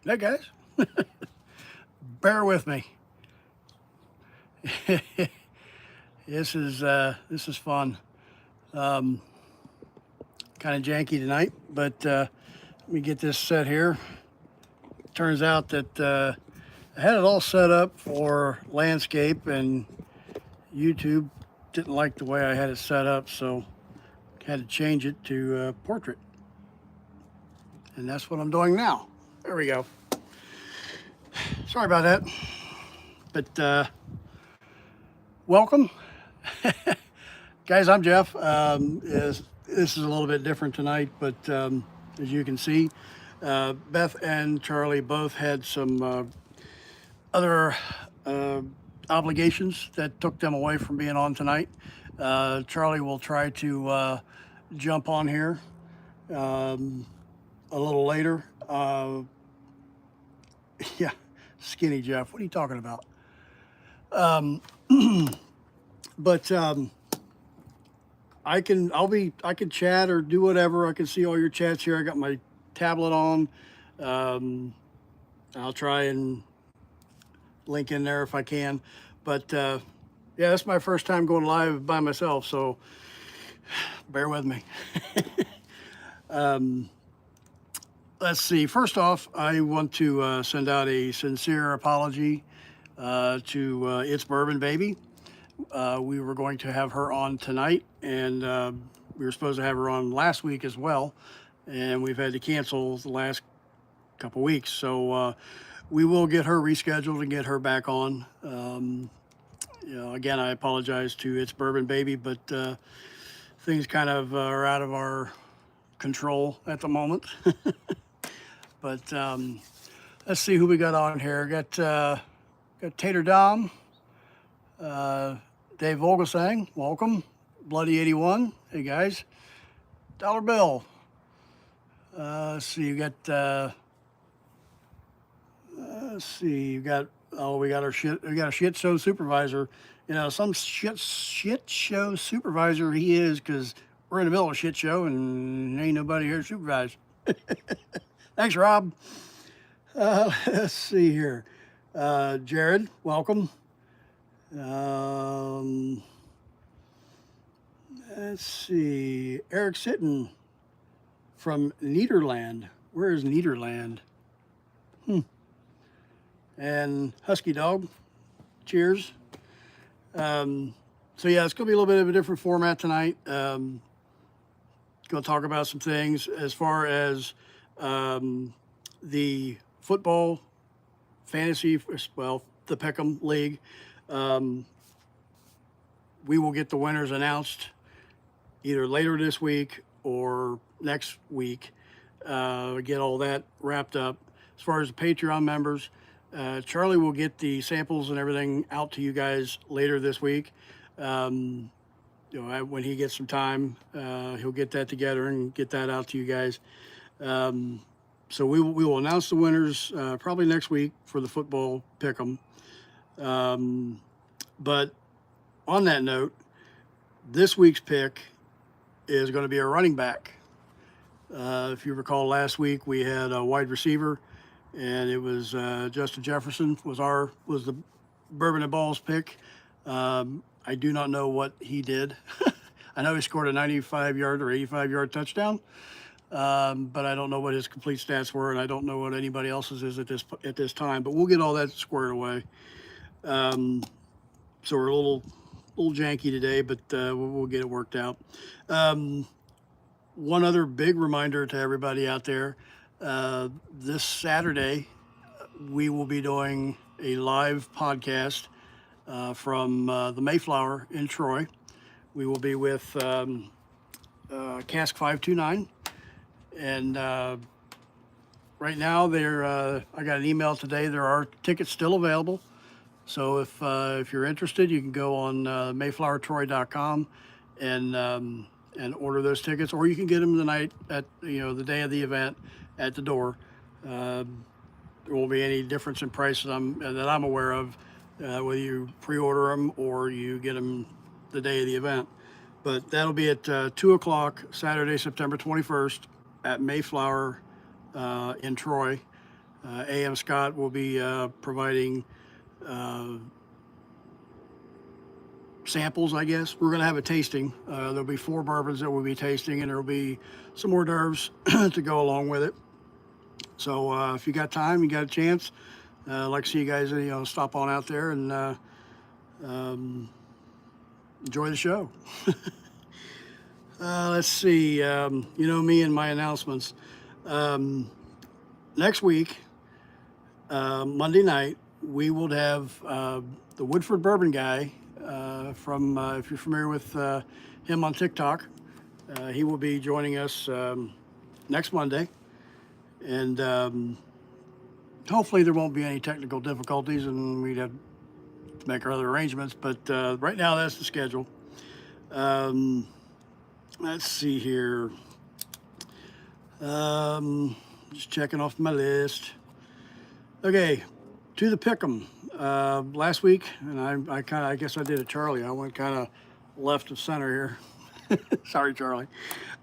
Hey guys, bear with me. This is fun. Um, kind of janky tonight, but let me get this set here. Turns out that I had it all set up for landscape, and YouTube didn't like the way I had it set up, so had to change it to portrait, and that's what I'm doing now. There we go. Sorry about that, but welcome. Guys, I'm Jeff. This is a little bit different tonight, but as you can see, Beth and Charlie both had some other obligations that took them away from being on tonight. Charlie will try to jump on here a little later. Yeah, skinny Jeff. What are you talking about? But I can chat or do whatever. I can see all your chats here. I got my tablet on. I'll try and link in there if I can. But yeah, that's my first time going live by myself, so bear with me. Let's see. First off, I want to send out a sincere apology to It's Bourbon Baby. We were going to have her on tonight, and we were supposed to have her on last week as well, and we've had to cancel the last couple weeks. So we will get her rescheduled and get her back on. Again, I apologize to It's Bourbon Baby, but things kind of are out of our control at the moment. But let's see who we got on here. Got Tater Dom. Dave Vogelsang, welcome. Bloody 81, hey guys. Dollar Bill. Let's see, you got. Let's see, we got our shit. We got a shit show supervisor. You know, some shit show supervisor he is, because we're in the middle of a shit show and ain't nobody here to supervise. Thanks, Rob. Let's see here. Jared, welcome. Let's see. Eric Sitton from Nederland. Where is Nederland? And Husky Dog. Cheers. So yeah, it's gonna be a little bit of a different format tonight. Gonna talk about some things as far as the football fantasy, well, the Pick'em League. We will get the winners announced either later this week or next week. Get all that wrapped up. As far as the Patreon members, Charlie will get the samples and everything out to you guys later this week. When he gets some time, he'll get that together and get that out to you guys. So we will announce the winners probably next week for the football Pick'em. But on that note, this week's pick is going to be a running back. If you recall, last week we had a wide receiver, and it was Justin Jefferson was the Bourbon and Ballz pick. I do not know what he did. I know he scored a 95-yard or 85-yard touchdown, but I don't know what his complete stats were, and I don't know what anybody else's is at this time. But we'll get all that squared away. So we're a little janky today, but we'll get it worked out. One other big reminder to everybody out there, this Saturday, we will be doing a live podcast from the Mayflower in Troy. We will be with Cask 529, and right now I got an email today. There are tickets still available. So if you're interested, you can go on mayflowertroy.com and order those tickets, or you can get them the night at the day of the event at the door. There won't be any difference in price that I'm aware of, whether you pre-order them or you get them the day of the event. But that'll be at 2 o'clock Saturday, September 21st at Mayflower in Troy. A.M. Scott will be providing samples, I guess. We're going to have a tasting. There'll be 4 bourbons that we'll be tasting, and there'll be some hors d'oeuvres to go along with it. So if you got time, you got a chance, I'd like to see you guys, stop on out there and um, enjoy the show. Let's see. Me and my announcements. Next week, Monday night, we will have the Woodford Bourbon guy from, if you're familiar with him on TikTok, he will be joining us next Monday. And hopefully there won't be any technical difficulties and we'd have to make our other arrangements. But right now, that's the schedule. Let's see here. Just checking off my list. Okay, to the pick'em. Last week, and I guess I did a Charlie. I went kind of left of center here. Sorry, Charlie.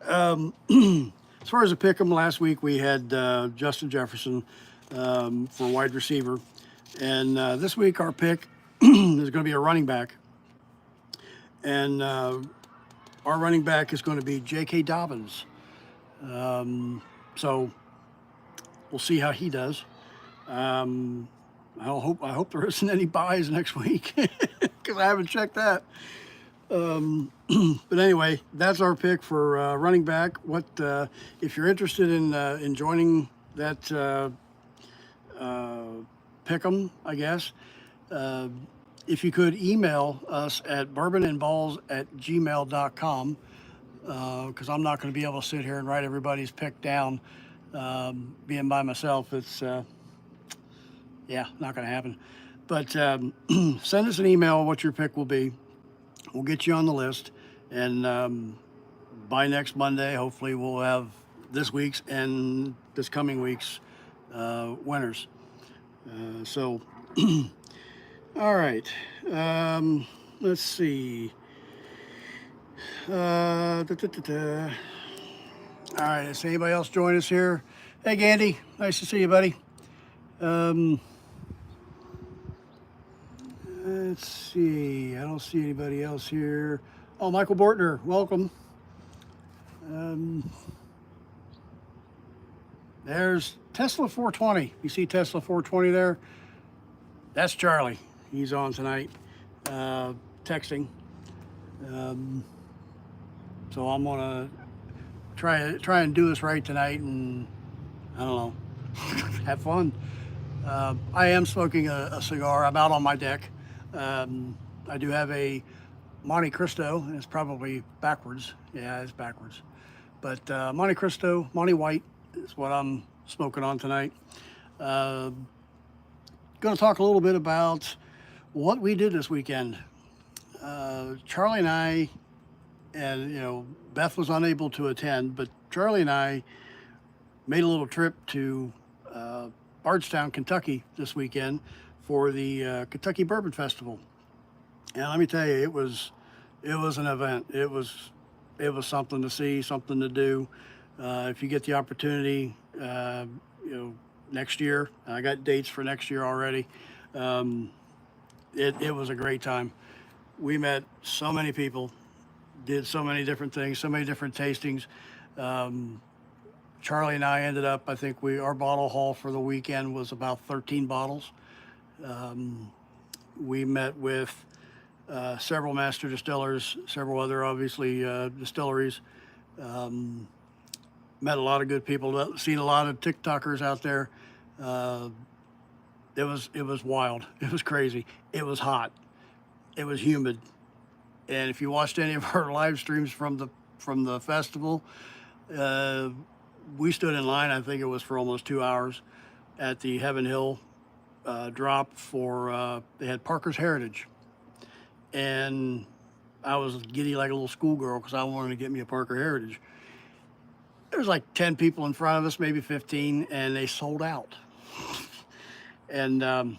As far as the pick'em, last week we had Justin Jefferson for wide receiver, and this week our pick is going to be a running back, and our running back is going to be J.K. Dobbins. So we'll see how he does. I hope there isn't any buys next week because I haven't checked that. But anyway, that's our pick for running back. What if you're interested in joining that pick'em, I guess. If you could email us at bourbonandballs@gmail.com, because I'm not going to be able to sit here and write everybody's pick down. Being by myself, it's not going to happen. But send us an email what your pick will be. We'll get you on the list, and by next Monday, hopefully, we'll have this week's and this coming week's winners. All right. Let's see. All right. Is anybody else join us here? Hey, Gandy. Nice to see you, buddy. Let's see. I don't see anybody else here. Oh, Michael Bortner. Welcome. There's Tesla 420. You see Tesla 420 there? That's Charlie. He's on tonight, texting. So I'm gonna try and do this right tonight, and I don't know, have fun. I am smoking a cigar. I'm out on my deck. I do have a Monte Cristo, and it's probably backwards. Yeah, it's backwards. But Monte Cristo, Monte White is what I'm smoking on tonight. Going to talk a little bit about what we did this weekend. Charlie and I, and Beth was unable to attend, but Charlie and I made a little trip to Bardstown, Kentucky this weekend for the Kentucky Bourbon Festival. And let me tell you, it was an event. It was something to see, something to do. If you get the opportunity, next year, I got dates for next year already. It was a great time. We met so many people, did so many different things, so many different tastings. Charlie and I ended up, I think our bottle haul for the weekend was about 13 bottles. We met with several master distillers, several other, obviously, distilleries. Met a lot of good people, seen a lot of TikTokers out there. It was wild. It was crazy. It was hot. It was humid. And if you watched any of our live streams from the festival, we stood in line, I think it was for almost 2 hours at the Heaven Hill drop for, they had Parker's Heritage. And I was giddy like a little schoolgirl because I wanted to get me a Parker Heritage. There was like 10 people in front of us, maybe 15, and they sold out. And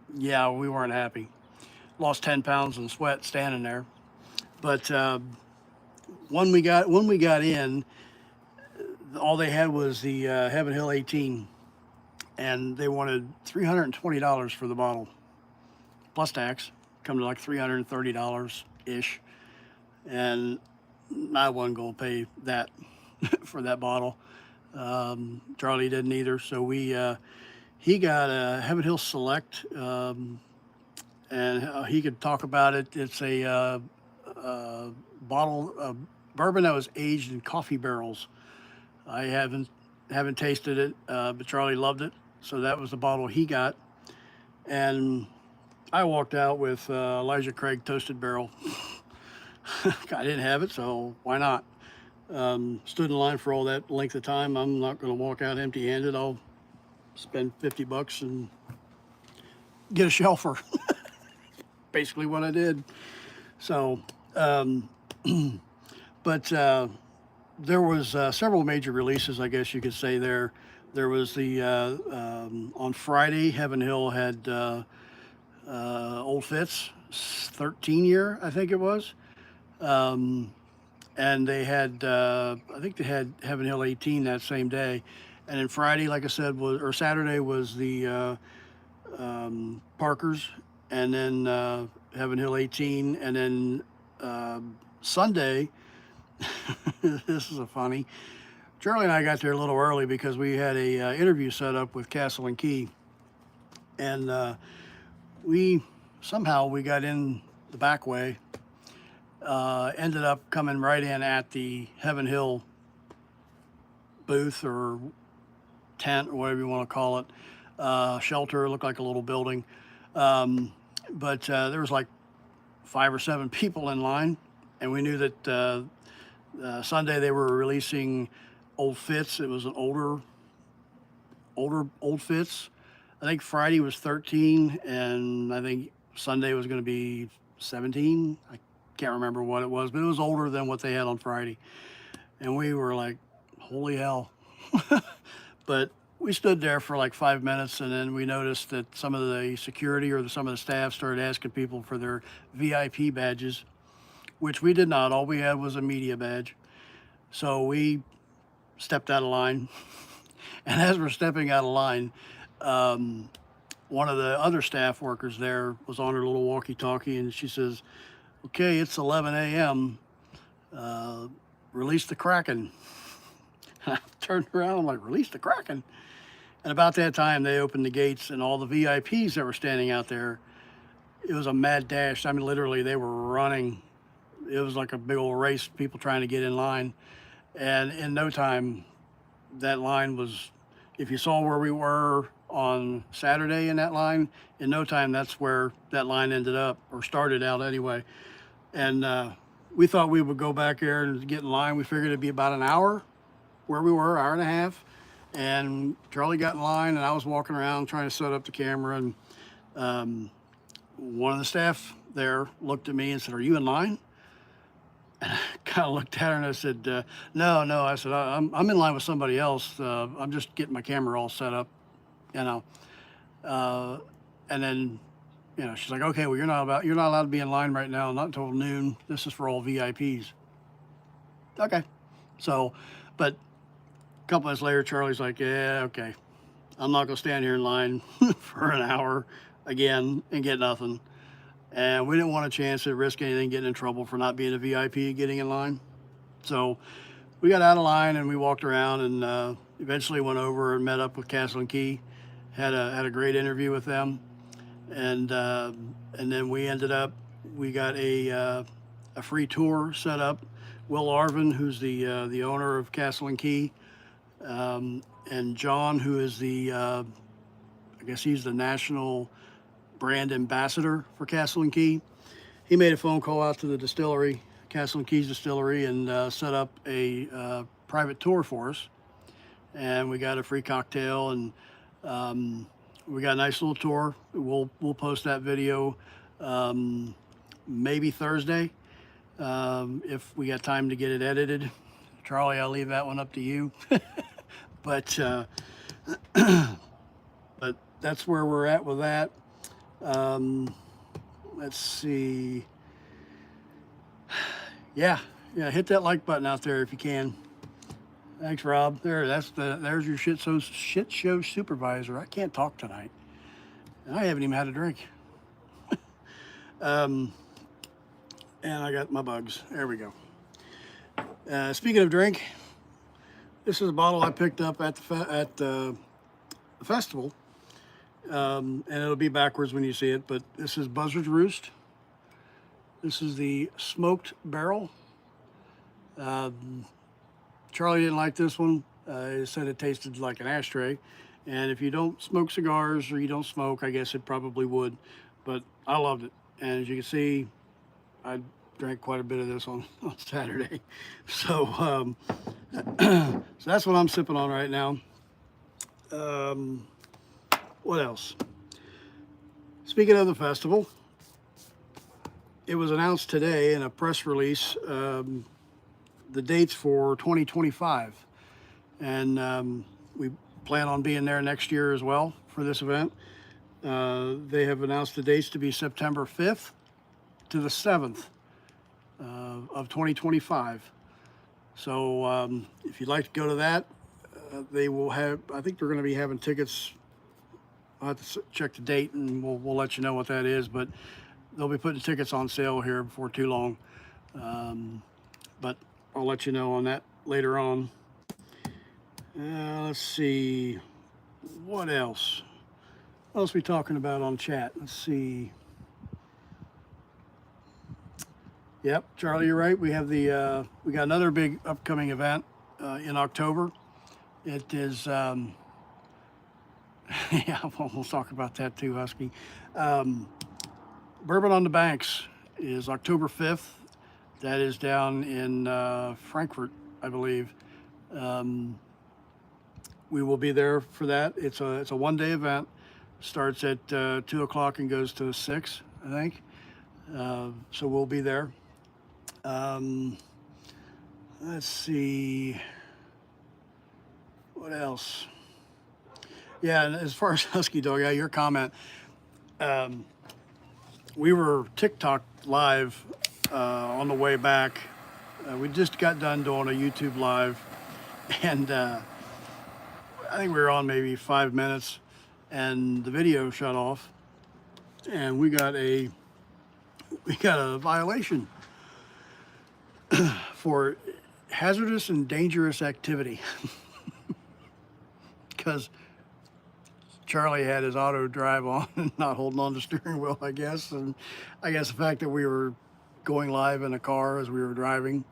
we weren't happy. Lost 10 pounds in sweat standing there. But when we got in, all they had was the Heaven Hill 18. and they wanted $320 for the bottle plus tax, come to like $330 ish, and I wasn't going to pay that for that bottle. Charlie didn't either, so he got a Heaven Hill Select, and he could talk about it. It's a bottle of bourbon that was aged in coffee barrels. I haven't tasted it, but Charlie loved it, so that was the bottle he got. And I walked out with Elijah Craig Toasted Barrel. I didn't have it, so why not? Stood in line for all that length of time. I'm not going to walk out empty-handed. I'll spend $50 and get a shelfer. Basically what I did. So, but there was several major releases, I guess you could say. There was the on Friday, Heaven Hill had Old Fitz 13 year, I think it was. And they had, I think they had Heaven Hill 18 that same day. And then Friday, like I said, or Saturday was the Parkers, and then Heaven Hill 18. And then Sunday, this is a funny, Charlie and I got there a little early because we had a interview set up with Castle and Key. And we got in the back way. Ended up coming right in at the Heaven Hill booth or tent or whatever you want to call it. Shelter, looked like a little building. But there was like 5 or 7 people in line, and we knew that Sunday they were releasing Old Fitz. It was an older Old Fitz. I think Friday was 13, and I think Sunday was going to be 17. I can't remember what it was, but it was older than what they had on Friday. And we were like, holy hell. But we stood there for like 5 minutes, and then we noticed that some of the security or some of the staff started asking people for their VIP badges, which we did not. All we had was a media badge. So we stepped out of line. And as we're stepping out of line, one of the other staff workers there was on her little walkie-talkie, and she says, okay, it's 11 a.m. Release the Kraken. I turned around, I'm like, release the Kraken? And about that time, they opened the gates, and all the VIPs that were standing out there, it was a mad dash. I mean, literally, they were running. It was like a big old race, people trying to get in line. And in no time, that line was, if you saw where we were on Saturday in that line, in no time, that's where that line ended up, or started out anyway. And we thought we would go back there and get in line. We figured it'd be about an hour where we were, hour and a half. And Charlie got in line, and I was walking around trying to set up the camera. And one of the staff there looked at me and said, "Are you in line?" And I kind of looked at her and I said, no. I said, I'm in line with somebody else. I'm just getting my camera all set up, you know. And then, you know, she's like, okay, well, you're not allowed to be in line right now, not until noon. This is for all VIPs. Okay. So, but a couple minutes later, Charlie's like, yeah, okay. I'm not going to stand here in line for an hour again and get nothing. And we didn't want a chance to risk anything, getting in trouble for not being a VIP, getting in line. So we got out of line and we walked around, and eventually went over and met up with Castle and Key. Had a great interview with them. And then we got a free tour set up. Will Arvin, who's the owner of Castle and Key, and John, who is I guess he's the national brand ambassador for Castle and Key. He made a phone call out to the distillery, Castle and Key's distillery, and set up a private tour for us. And we got a free cocktail, and we got a nice little tour. We'll post that video maybe Thursday if we got time to get it edited. Charlie, I'll leave that one up to you. But that's where we're at with that. Let's see. Yeah, hit that like button out there if you can. Thanks, Rob. There's your shit show supervisor. I can't talk tonight. And I haven't even had a drink. And I got my bugs. There we go. Speaking of drink, this is a bottle I picked up at the festival, and it'll be backwards when you see it. But this is Buzzard's Roost. This is the smoked barrel. Charlie didn't like this one. He said it tasted like an ashtray. And if you don't smoke cigars or you don't smoke, I guess it probably would. But I loved it. And as you can see, I drank quite a bit of this on Saturday. So, so that's what I'm sipping on right now. What else? Speaking of the festival, it was announced today in a press release, the dates for 2025. And we plan on being there next year as well for this event. They have announced the dates to be September 5th to the 7th of 2025. So if you'd like to go to that, they will have, I think they're going to be having tickets. I'll have to check the date and we'll let you know what that is, but they'll be putting tickets on sale here before too long. But I'll let you know on that later on. Let's see, what else? What else are we talking about on chat? Let's see. Yep, Charlie, you're right. We have we got another big upcoming event in October. It is, yeah, we'll talk about that too, Husky. Bourbon on the Banks is October 5th. That is down in Frankfurt, I believe. We will be there for that. It's a one-day event. Starts at 2 o'clock and goes to 6, I think. So we'll be there. Let's see. What else? Yeah, and as far as Husky Dog, yeah, your comment. We were TikTok live on the way back. We just got done doing a YouTube live, and I think we were on maybe 5 minutes, and the video shut off, and we got a violation for hazardous and dangerous activity because Charlie had his auto drive on and not holding on to the steering wheel, I guess. And I guess the fact that we were going live in a car as we were driving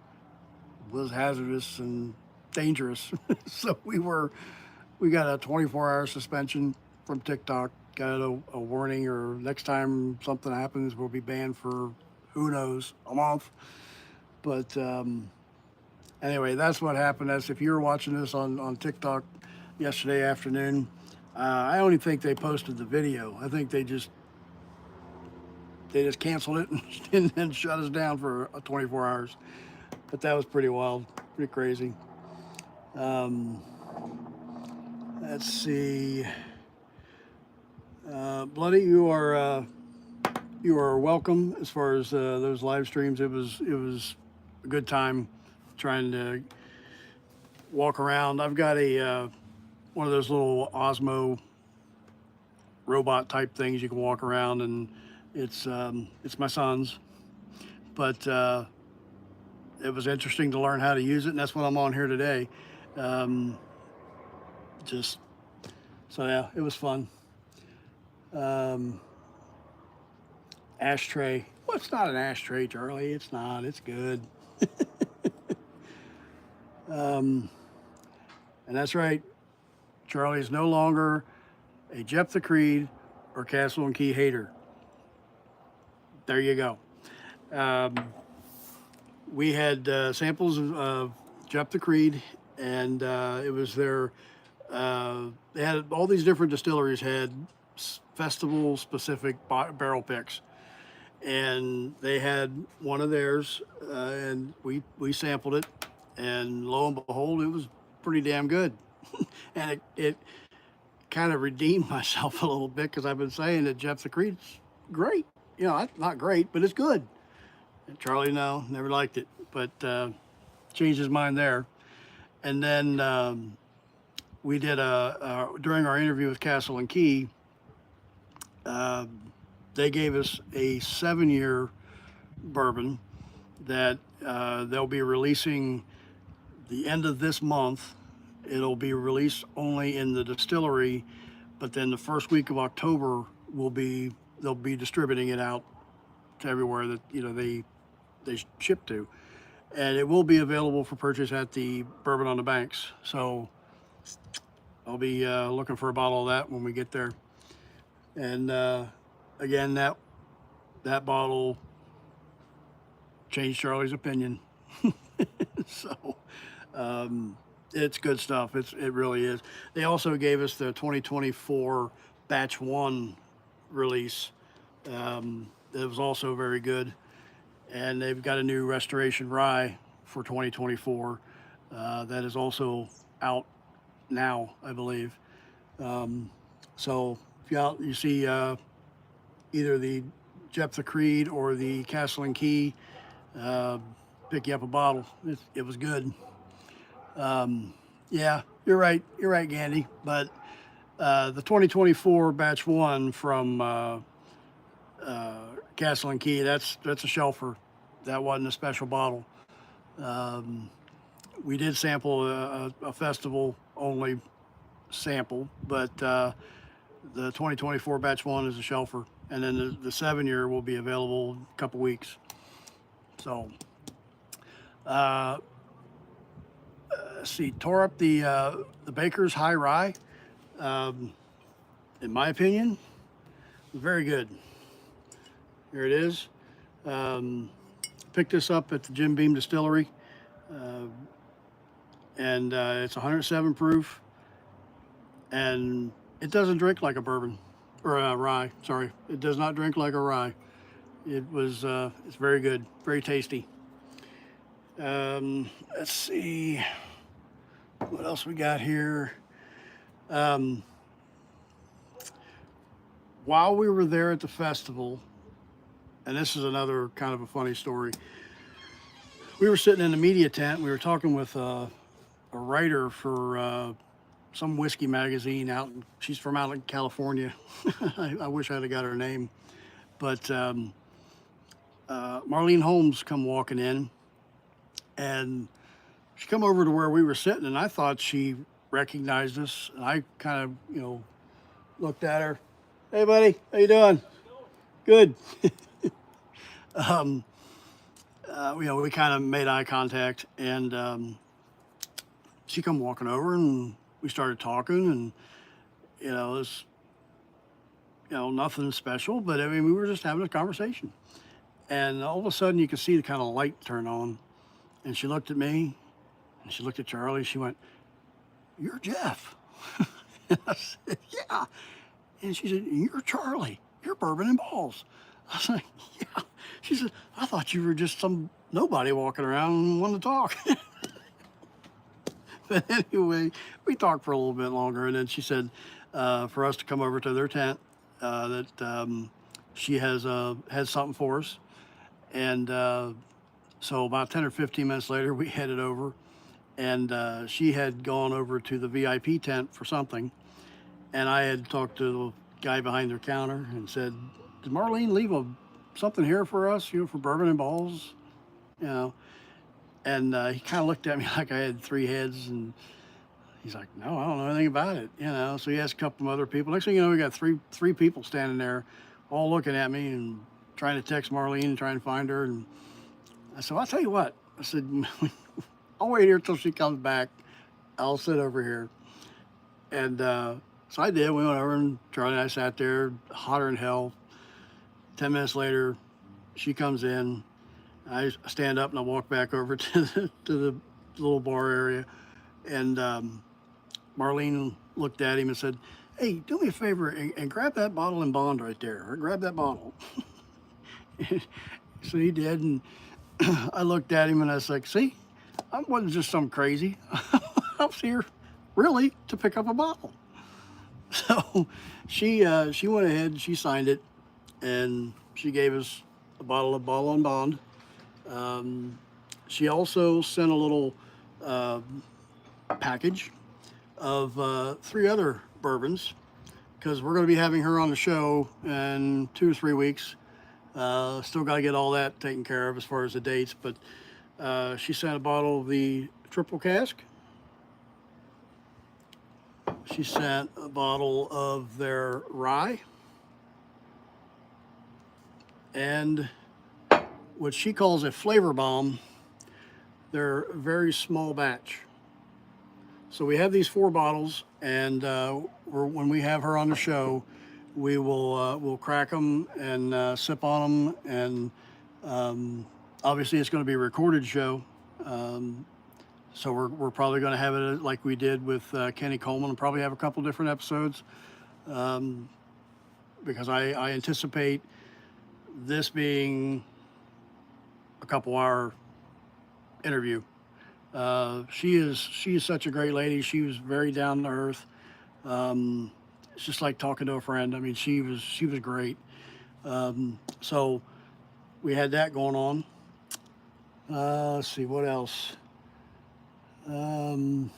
was hazardous and dangerous. So we got a 24-hour suspension from TikTok, got a warning, or next time something happens, we'll be banned for, who knows, a month. But anyway, that's what happened. As if you were watching this on TikTok yesterday afternoon, I only think they posted the video. I think they just canceled it and then shut us down for 24 hours. But that was pretty wild, pretty crazy. Let's see. Bloody, you are welcome as far as those live streams. It was a good time trying to walk around. I've got a one of those little Osmo robot type things you can walk around, and it's my son's, but it was interesting to learn how to use it, and that's what I'm on here today. So yeah, it was fun. Ashtray. Well, it's not an ashtray, Charlie. It's not. It's good. And that's right. Charlie is no longer a Jeff the Creed or Castle and Key hater. There you go. We had samples of Jeff the Creed, and it was their. They had all these different distilleries had festival-specific barrel picks, and they had one of theirs, and we sampled it, and lo and behold, it was pretty damn good. And it kind of redeemed myself a little bit, because I've been saying that Jeff the Creed's great. You know, not great, but it's good. And Charlie, no, never liked it, but changed his mind there. And then we did during our interview with Castle and Key, uh, they gave us a 7-year bourbon that they'll be releasing the end of this month. It'll be released only in the distillery, but then the first week of October will be they'll be distributing it out to everywhere that they ship to, and it will be available for purchase at the Bourbon on the Banks. So I'll be looking for a bottle of that when we get there. And again, that bottle changed Charlie's opinion. So it's good stuff. It really is. They also gave us the 2024 Batch 1 release. It was also very good. And they've got a new restoration rye for 2024 that is also out now, I believe. So if you see either the Jephthah Creed or the Castle and Key, pick you up a bottle. It was good. Yeah, you're right. You're right, Gandy. But the 2024 Batch 1 from Castle and Key, that's a shelfer. That wasn't a special bottle. We did sample a festival only sample, but the 2024 Batch 1 is a shelfer. And then the 7-year will be available in a couple weeks. So, let's see, tore up the Baker's High Rye. In my opinion, very good. Here it is. Picked this up at the Jim Beam Distillery, and it's 107 proof, and it doesn't drink like a bourbon or a rye. Sorry, it does not drink like a rye. It's very good, very tasty. Let's see what else we got here. While we were there at the festival, and this is another kind of a funny story. We were sitting in the media tent. We were talking with a writer for some whiskey magazine she's from out in California. I wish I'd have got her name. But Marlene Holmes come walking in, and she come over to where we were sitting, and I thought she recognized us. And I kind of, looked at her. Hey, buddy, how you doing? Good. We kind of made eye contact, and she come walking over, and we started talking, and it's nothing special, but I mean we were just having a conversation, and all of a sudden you could see the kind of light turn on, and she looked at me, and she looked at Charlie. She went, "You're Jeff." And I said, "Yeah," and she said, "You're Charlie. You're Bourbon and Ballz." I was like, "Yeah." She said, "I thought you were just some nobody walking around and wanted to talk." But anyway, we talked for a little bit longer, and then she said for us to come over to their tent, that she has something for us. And so about 10 or 15 minutes later, we headed over, and she had gone over to the VIP tent for something. And I had talked to the guy behind their counter and said, "Did Marlene leave something here for us, for Bourbon and Ballz?" And he kind of looked at me like I had 3 heads, and he's like, "No, I don't know anything about it." So he asked a couple of other people. Next thing you know, we got three people standing there, all looking at me and trying to text Marlene and trying to find her. And I said, "I'll tell you what." I said, "I'll wait here till she comes back. I'll sit over here." And so I did. We went over, and Charlie and I sat there, hotter than hell. 10 minutes later, she comes in. I stand up and I walk back over to the little bar area, and Marlene looked at him and said, "Hey, do me a favor and grab that bottle and bond right there, or grab that bottle." So he did, and I looked at him and I was like, "See, I wasn't just some crazy. I was here really to pick up a bottle." So she went ahead and she signed it, and she gave us a bottle of Bottle and Bond. She also sent a little package of 3 other bourbons, because we're going to be having her on the show in 2 or 3 weeks. Still got to get all that taken care of as far as the dates, but she sent a bottle of the triple cask. She sent a bottle of their rye and what she calls a flavor bomb. They're very small batch. So we have these 4 bottles, and when we have her on the show, we will we'll crack them and sip on them. And obviously, it's going to be a recorded show, so we're probably going to have it like we did with Kenny Coleman, and probably have a couple different episodes, because I anticipate this being a couple hour interview. She is such a great lady. She was very down to earth. It's just like talking to a friend. I mean, she was great. So we had that going on. Let's see what else. Who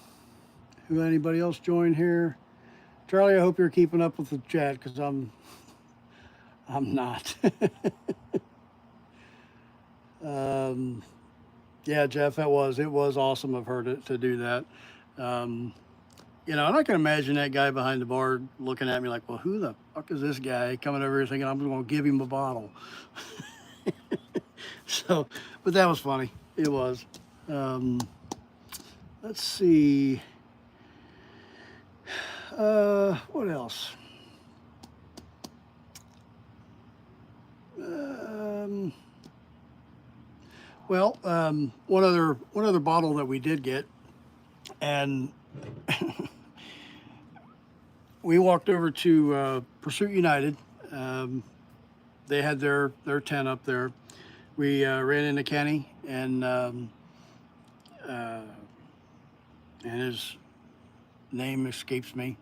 anybody else joined here? Charlie, I hope you're keeping up with the chat, because I'm not. Yeah, Jeff, it was awesome of her to do that. And I can imagine that guy behind the bar looking at me like, well, who the fuck is this guy coming over here thinking I'm going to give him a bottle? So, but that was funny. It was. Let's see. What else? Well, one other bottle that we did get, and we walked over to Pursuit United. They had their tent up there. We ran into Kenny, and his name escapes me.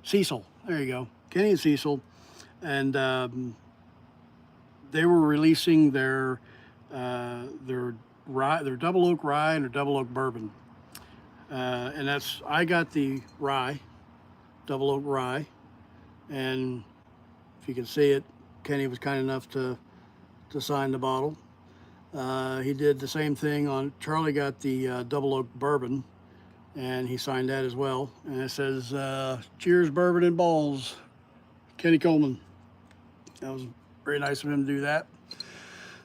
Cecil. There you go. Kenny and Cecil, and they were releasing their rye, their double oak rye and their double oak bourbon, and I got the rye, double oak rye, and if you can see it, Kenny was kind enough to sign the bottle. He did the same thing on. Charlie got the double oak bourbon, and he signed that as well. And it says, "Cheers, Bourbon and Ballz, Kenny Coleman." That was very nice of him to do that.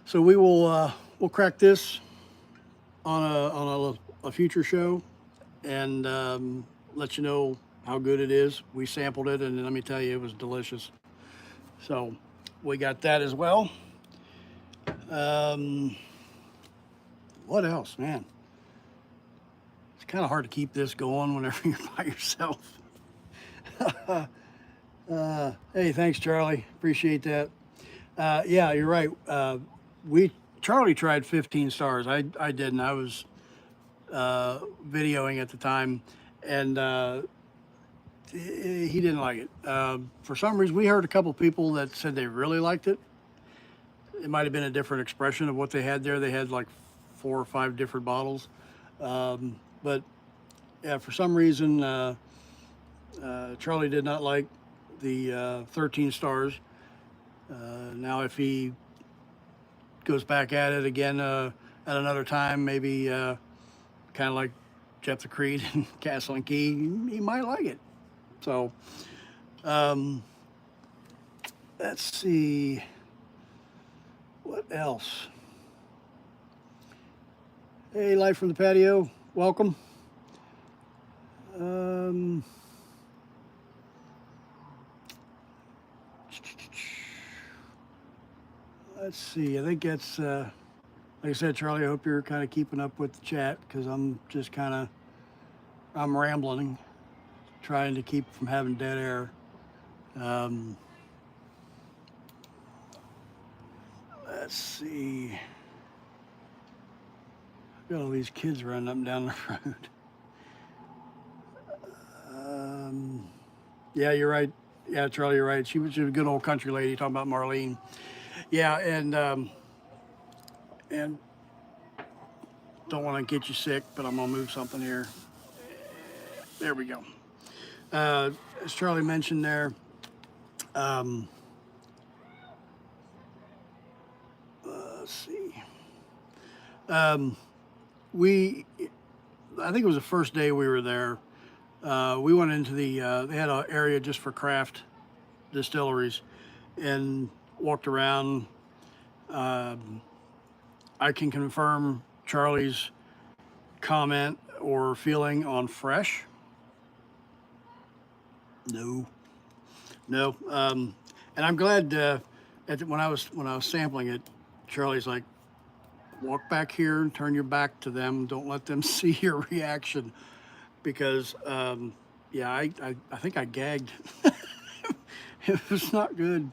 So we will we'll crack this on a future show, and let you know how good it is. We sampled it, and let me tell you, it was delicious. So we got that as well. What else, man? It's kind of hard to keep this going whenever you're by yourself. Hey, thanks, Charlie. Appreciate that. Yeah, you're right. Charlie tried 15 stars. I didn't. I was videoing at the time, and he didn't like it. For some reason, we heard a couple people that said they really liked it. It might have been a different expression of what they had there. They had like 4 or 5 different bottles. But yeah, for some reason, Charlie did not like the 13 stars. Now, if he goes back at it again at another time, maybe kind of like Jeff the Creed and Castle and Key, he might like it. So, let's see. What else? Hey, live from the patio. Welcome. Let's see. I think that's, like I said, Charlie, I hope you're kind of keeping up with the chat, because I'm just I'm rambling, trying to keep from having dead air. Let's see. Got all these kids running up and down the road. Yeah, you're right. Yeah, Charlie, you're right. She was a good old country lady, talking about Marlene. Yeah, and don't want to get you sick, but I'm gonna move something here. There we go. As Charlie mentioned there, um, let's see. Um, we, I think it was the first day we were there. We went into they had an area just for craft distilleries and walked around. Um, I can confirm Charlie's comment or feeling on fresh. No, no. And I'm glad when I was sampling it, Charlie's like, walk back here and turn your back to them. Don't let them see your reaction because yeah, I think I gagged. It was not good.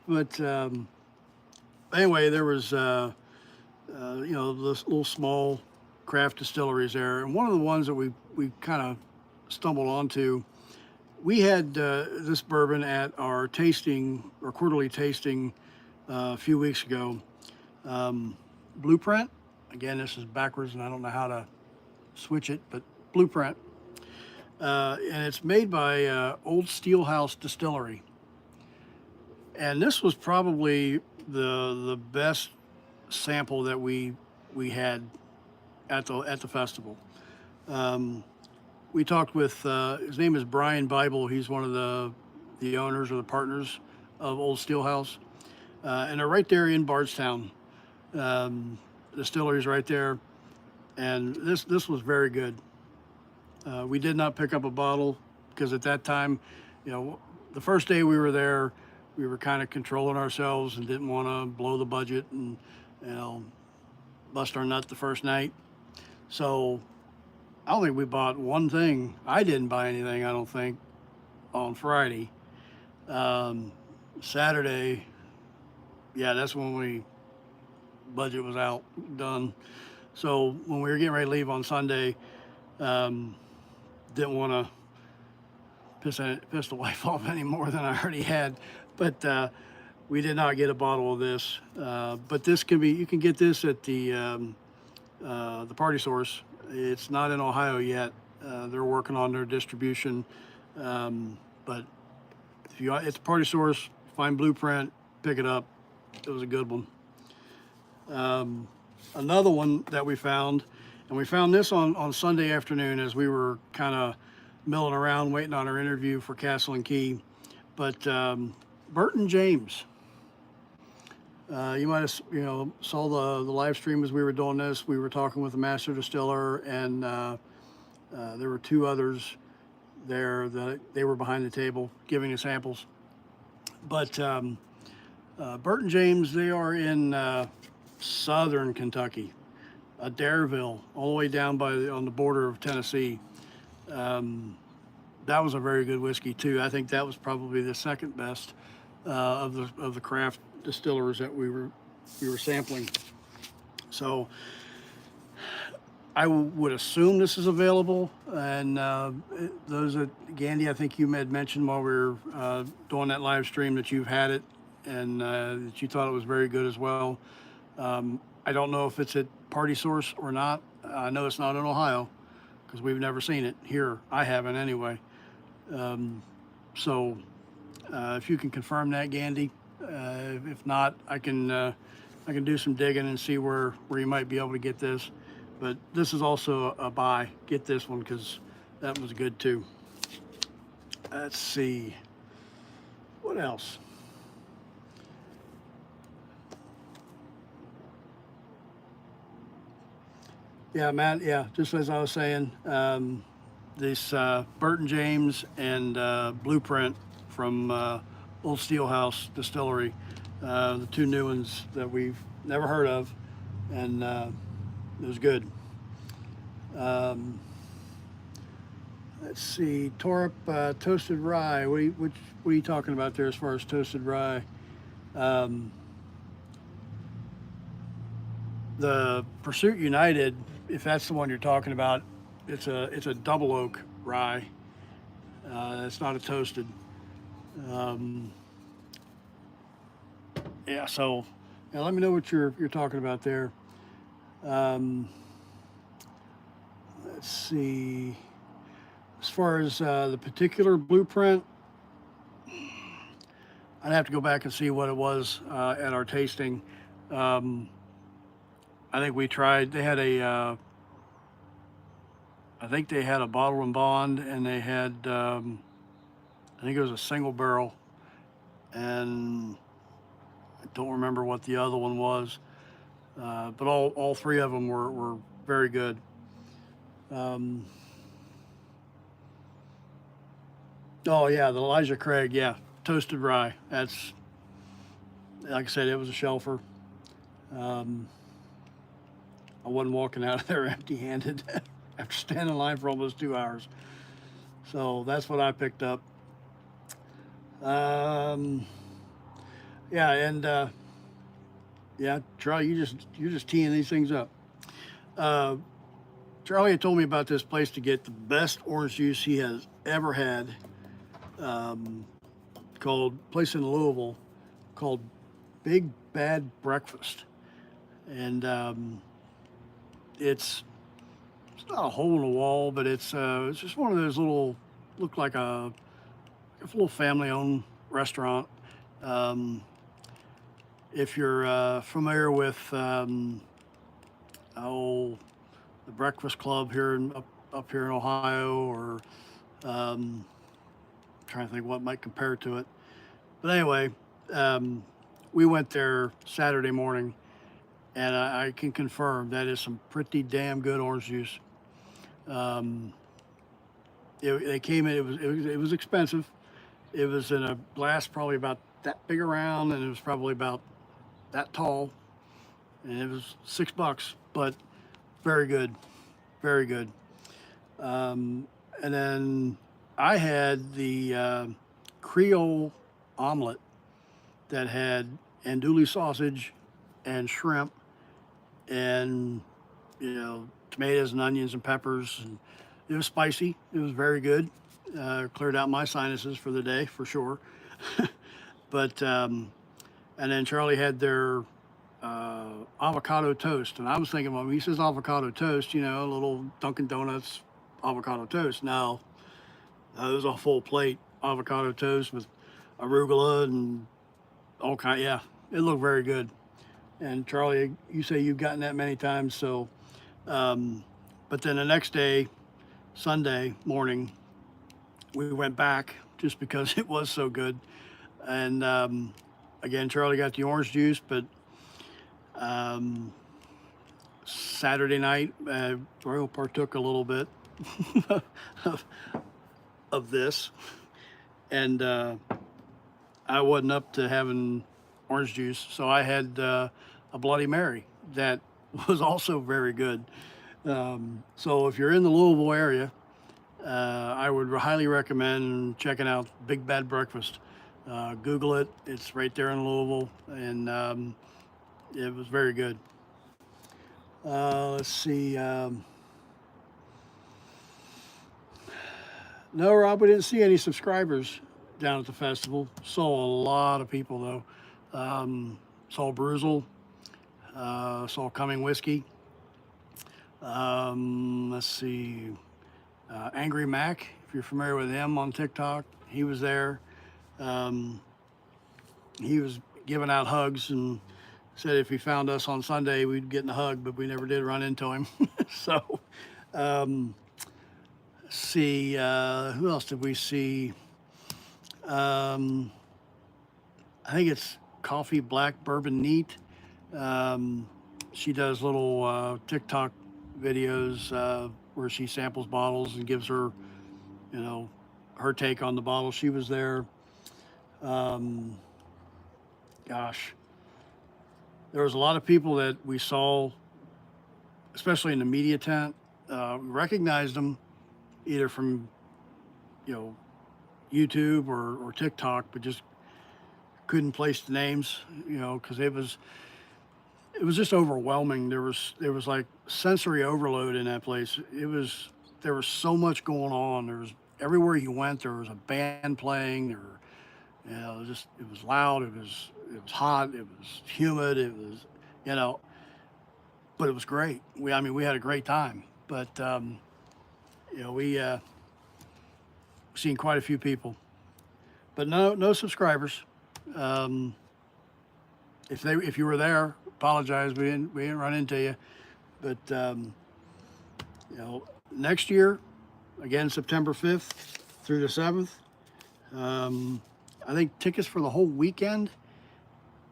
But anyway, there was this little small craft distilleries there, and one of the ones that we kind of stumbled onto. We had this bourbon at our tasting or quarterly tasting a few weeks ago. Blueprint. Again, this is backwards, and I don't know how to switch it, but Blueprint, and it's made by Old Steelhouse Distillery. And this was probably the best sample that we had at the festival. Um, we talked with his name is Brian Bible. He's one of the owners or the partners of Old Steelhouse, and they're right there in Bardstown. The distillery's right there, and this was very good. We did not pick up a bottle because at that time, the first day we were there, we were kind of controlling ourselves and didn't want to blow the budget and bust our nut the first night. So I don't think we bought one thing. I didn't buy anything, I don't think, on Friday. Um, Saturday, yeah, that's when budget was out, done. So when we were getting ready to leave on Sunday, um, didn't want to piss the wife off any more than I already had. But we did not get a bottle of this. But you can get this at the Party Source. It's not in Ohio yet. They're working on their distribution. But it's Party Source, find Blueprint, pick it up. It was a good one. Another one that we found, and we found this on Sunday afternoon as we were kind of milling around waiting on our interview for Castle and Key. But Burton James, you might have saw the live stream as we were doing this. We were talking with the master distiller, and there were two others there that they were behind the table giving us samples. But Burton James, they are in southern Kentucky, Adairville, all the way down on the border of Tennessee. That was a very good whiskey too. I think that was probably the second best of the craft distillers that we were sampling. So I would assume this is available, and those that Gandhi, I think you had mentioned while we were doing that live stream that you've had it and that you thought it was very good as well. I don't know if it's at Party Source or not. I know it's not in Ohio because we've never seen it here. I haven't anyway. So if you can confirm that, Gandhi. If not, I can do some digging and see where you might be able to get this. But this is also a buy. Get this one because that was good too. Let's see. What else? Yeah, Matt. Yeah, just as I was saying, this Burton James and Blueprint from Old Steelhouse Distillery, the two new ones that we've never heard of, and it was good. Let's see, Torp toasted rye. What are you talking about there as far as toasted rye? The Pursuit United, if that's the one you're talking about, it's a double oak rye. It's not a toasted. Um, yeah, so let me know what you're talking about there. Um, let's see. far as the particular blueprint, I'd have to go back and see what it was at our tasting. Um, I think we tried. They had I think they had a bottle and bond, and they had, I think it was a single barrel, and I don't remember what the other one was. But all three of them were very good. Um, oh yeah, the Elijah Craig, yeah, toasted rye. That's like I said, it was a shelfer. Um, I wasn't walking out of there empty-handed after standing in line for almost 2 hours. So that's what I picked up. Um, yeah, and yeah, Charlie, you're just teeing these things up. Uh, Charlie had told me about this place to get the best orange juice he has ever had. Um, called place in Louisville called Big Bad Breakfast, and it's not a hole in the wall, but it's just one of those little look like a little family-owned restaurant. Um, if you're familiar with oh the Breakfast Club here up here in Ohio, or um, trying to think what might compare to it. But anyway, um, we went there Saturday morning, and I can confirm that is some pretty damn good orange juice. Um, they came in. It was expensive. It was in a glass probably about that big around, and it was probably about that tall, and it was $6, but very good, very good. And then I had the Creole omelet that had andouille sausage and shrimp and tomatoes and onions and peppers, and it was spicy. It was very good. Cleared out my sinuses for the day for sure. But and then Charlie had their avocado toast, and I was thinking, well, when he says avocado toast, a little Dunkin' Donuts avocado toast. No, it was a full plate avocado toast with arugula and all kind. Yeah, it looked very good. And Charlie, you say you've gotten that many times, so. Um, but then the next day, Sunday morning, we went back just because it was so good. And again, Charlie got the orange juice, but um, Saturday night, Royal partook a little bit of, of this, and I wasn't up to having orange juice, so I had a Bloody Mary that was also very good. So if you're in the Louisville area, I would highly recommend checking out Big Bad Breakfast. Google it; it's right there in Louisville, and it was very good. Let's see. No, Rob, we didn't see any subscribers down at the festival. Saw a lot of people though. Saw Bruzel. Saw Coming Whiskey. Let's see. Angry Mac, if you're familiar with him on TikTok, he was there. Um, he was giving out hugs and said if he found us on Sunday, we'd get in a hug, but we never did run into him. So, um, see, who else did we see? Um, I think it's Coffee Black Bourbon Neat. She does little TikTok videos where she samples bottles and gives her, her take on the bottle. She was there. Um, gosh, there was a lot of people that we saw, especially in the media tent. We recognized them either from, you know, YouTube or TikTok, but just couldn't place the names, because it was just overwhelming. There was like sensory overload in that place. There was so much going on. There was everywhere you went. There was a band playing. Just it was loud. It was hot. It was humid. It was, but it was great. We had a great time. But we seen quite a few people, but no subscribers. Um, if you were there, apologize. We didn't run into you, but next year, again September 5th through the 7th. I think tickets for the whole weekend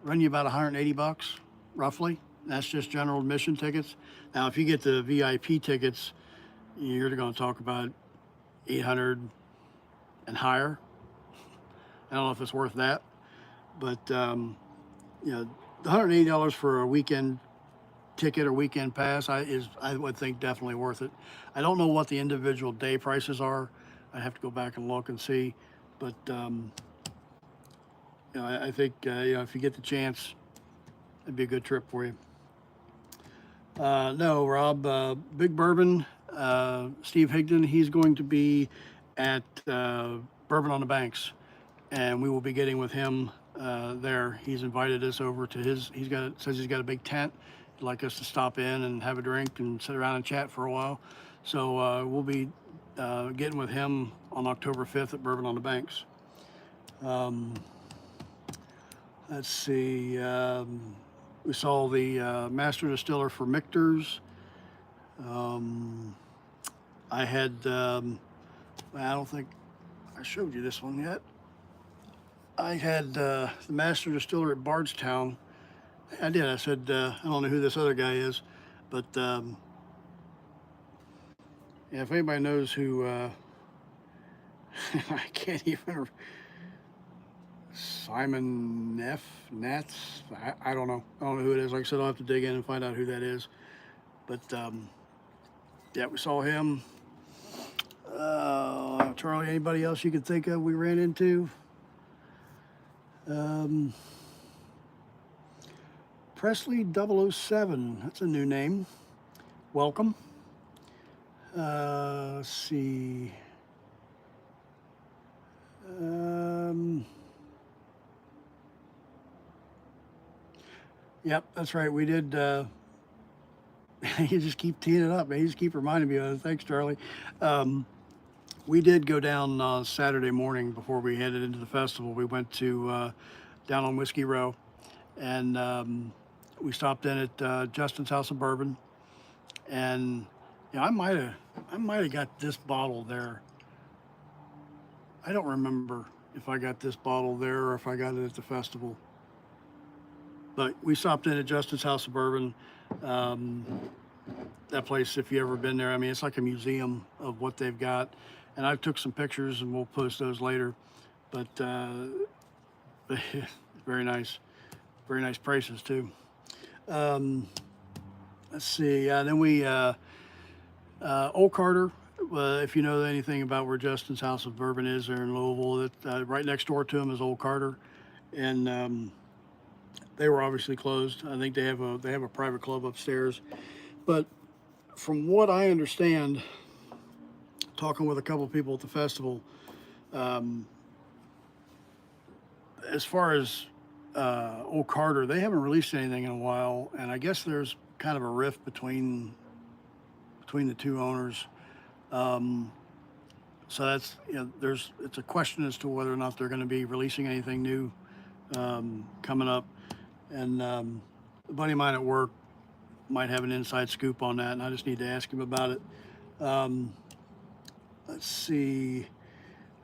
run you about 180 bucks, roughly. That's just general admission tickets. Now, if you get the VIP tickets, you're going to talk about 800 and higher. I don't know if it's worth that, but the $180 for a weekend ticket or weekend pass I would think definitely worth it. I don't know what the individual day prices are. I have to go back and look and see, but I think if you get the chance, it'd be a good trip for you. No, Rob, Big Bourbon, Steve Higdon, he's going to be at Bourbon on the Banks, and we will be getting with him there. He's invited us over to says he's got a big tent. He'd like us to stop in and have a drink and sit around and chat for a while. So we'll be getting with him on October 5th at Bourbon on the Banks. Let's see. We saw the master distiller for Michter's. I had, I don't think I showed you this one yet. I had the master distiller at Bardstown. I did. I said, I don't know who this other guy is, but yeah, if anybody knows who, I can't even, Simon Nats. I don't know. I don't know who it is. Like I said, I'll have to dig in and find out who that is. But yeah, we saw him. Charlie, anybody else you could think of we ran into? Presley 007. That's a new name. Welcome. Let's see. Yep, that's right. We did. You just keep teeing it up, man. You just keep reminding me of it. Thanks, Charlie. We did go down Saturday morning before we headed into the festival. We went to down on Whiskey Row, and we stopped in at Justin's House of Bourbon. And I might have got this bottle there. I don't remember if I got this bottle there or if I got it at the festival. But we stopped in at Justin's House of Bourbon. That place, if you've ever been there, I mean, it's like a museum of what they've got. And I took some pictures, and we'll post those later. But very nice prices too. Let's see. Then we Old Carter. If you know anything about where Justin's House of Bourbon is, there in Louisville, that right next door to him is Old Carter, and they were obviously closed. I think they have a private club upstairs. But from what I understand, talking with a couple of people at the festival, as far as Old Carter, they haven't released anything in a while, and I guess there's kind of a rift between the two owners. So that's it's a question as to whether or not they're going to be releasing anything new coming up. And a buddy of mine at work might have an inside scoop on that, and I just need to ask him about it. Let's see.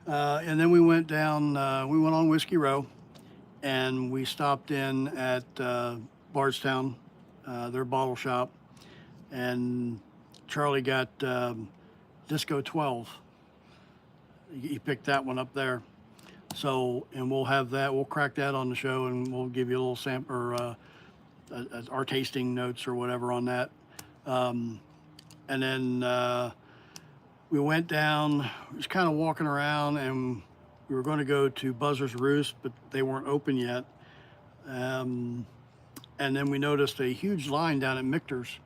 And then we went down, we went on Whiskey Row, and we stopped in at Bardstown, their bottle shop, and Charlie got Disco 12. He picked that one up there. So, and we'll have that, we'll crack that on the show, and we'll give you a little sample, or our tasting notes or whatever on that. And then we went down, just kind of walking around, and we were going to go to Buzzard's Roost, but they weren't open yet. And then we noticed a huge line down at Michter's.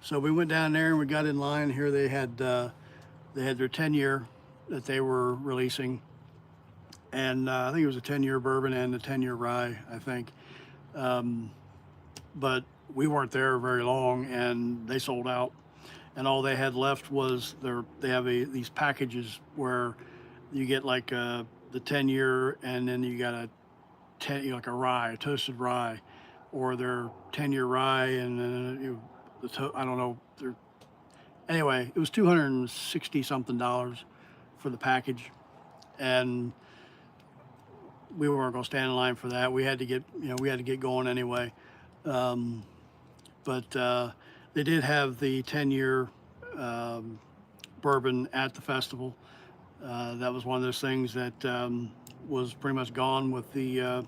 So we went down there and we got in line. Here they had their 10-year that they were releasing. And I think it was a 10-year bourbon and a 10-year rye, I think. But we weren't there very long, and they sold out. And all they had left was they have these packages where you get like the 10-year, and then you got a 10, like a rye, a toasted rye, or their 10-year rye, and then I don't know. Anyway, it was $260 something for the package, and we weren't going to stand in line for that. We had to get, we had to get going anyway. Um, but they did have the 10-year bourbon at the festival. That was one of those things that was pretty much gone with the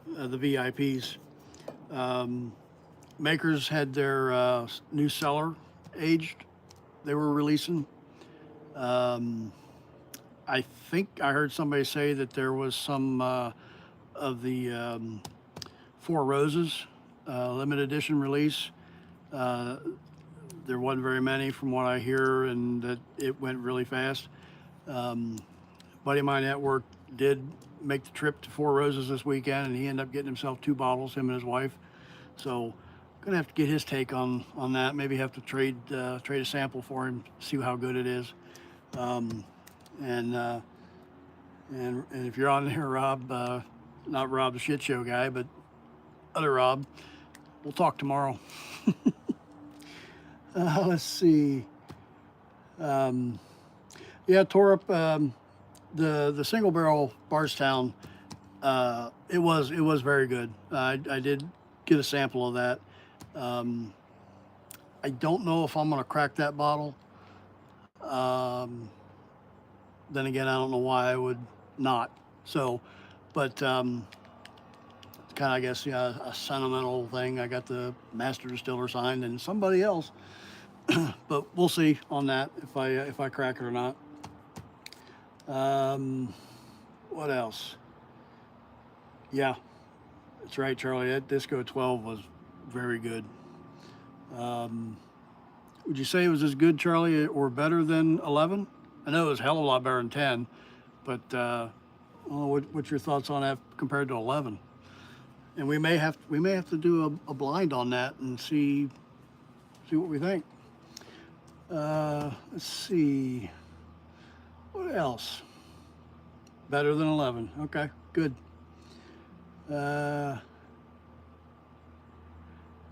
VIPs. Um, Makers had their new cellar aged. They were releasing. Um, I think I heard somebody say that there was some of the Four Roses limited edition release. Uh, there wasn't very many from what I hear, and that it went really fast. Um, Buddy of mine at work did make the trip to Four Roses this weekend, and he ended up getting himself 2 bottles, him and his wife. So, gonna have to get his take on that. Maybe have to trade a sample for him, see how good it is. Um, and, uh, and if you're on there, Rob, not Rob the shit show guy, but other Rob, we'll talk tomorrow. Let's see. Um, yeah, tore up the single barrel Bardstown. It was very good. I did get a sample of that. Um, I don't know if I'm gonna crack that bottle. Um, then again, I don't know why I would not. So, but it's kind of, I guess, yeah, a sentimental thing. I got the master distiller signed and somebody else, but we'll see on that if I crack it or not. Um, what else? Yeah, that's right, Charlie. That Disco 12 was very good. Um, would you say it was as good, Charlie, or better than 11? I know it was a hell of a lot better than 10, but what's your thoughts on that compared to 11? And we may have to do a blind on that and see what we think. Let's see. What else? Better than 11. Okay, good. Uh,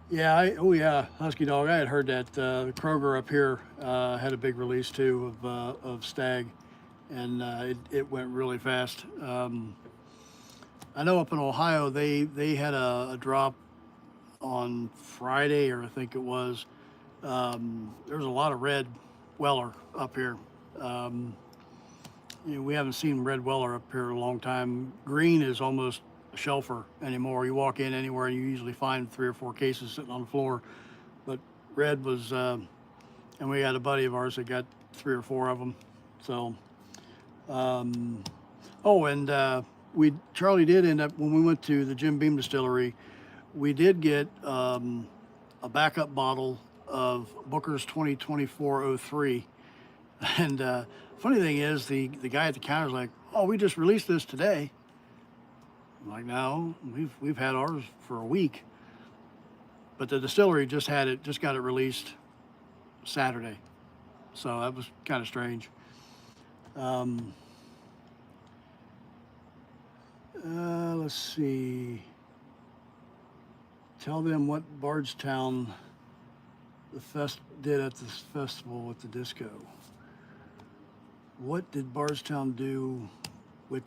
yeah, oh yeah, Husky Dog. I had heard that Kroger up here had a big release too of Stag, and it went really fast. I know up in Ohio they had a drop on Friday, or I think it was. There was a lot of red Weller up here. Um, we haven't seen red Weller up here in a long time. Green is almost a shelfer anymore. You walk in anywhere and you usually find 3 or 4 cases sitting on the floor. But red was, and we had a buddy of ours that got 3 or 4 of them. So, oh, and Charlie did end up, when we went to the Jim Beam distillery, we did get a backup bottle of Booker's 2024-03. And funny thing is, the guy at the counter was like, "Oh, we just released this today." I'm like, "No, we've had ours for a week." But the distillery just got it released Saturday, so that was kind of strange. Um, let's see. Tell them what Bardstown did at this festival with the disco. What did Bardstown do with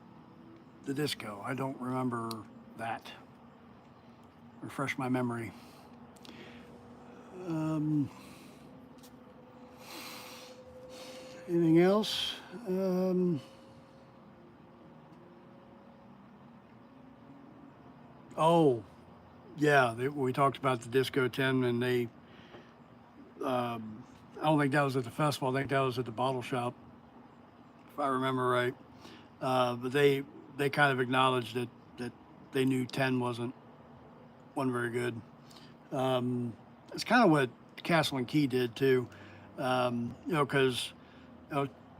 the disco? I don't remember that. Refresh my memory. Anything else? Oh, yeah, we talked about the Disco 10, and I don't think that was at the festival. I think that was at the bottle shop, if I remember right. But they kind of acknowledged that they knew 10 wasn't very good. It's kind of what Castle and Key did too. Because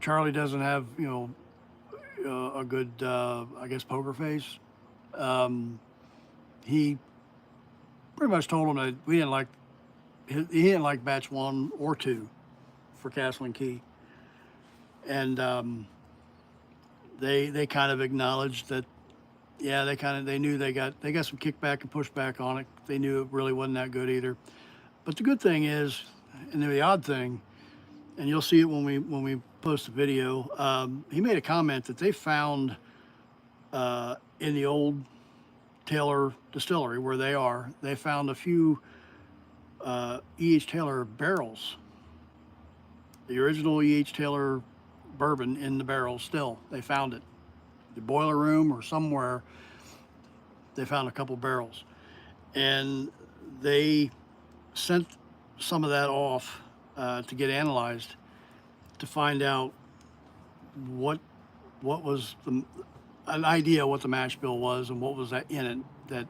Charlie doesn't have a good I guess poker face. He pretty much told him that he didn't like batch 1 or 2 for Castle and Key, and they kind of acknowledged that, yeah, they knew they got some kickback and pushback on it. They knew it really wasn't that good either. But the good thing is, and the odd thing, and you'll see it when we post the video. He made a comment that they found in the old Taylor distillery where they found a few E.H. Taylor barrels, the original E.H. Taylor bourbon in the barrel still. They found it. The boiler room or somewhere, they found a couple barrels. And they sent some of that off to get analyzed to find out what was an idea what the mash bill was and what was that in it that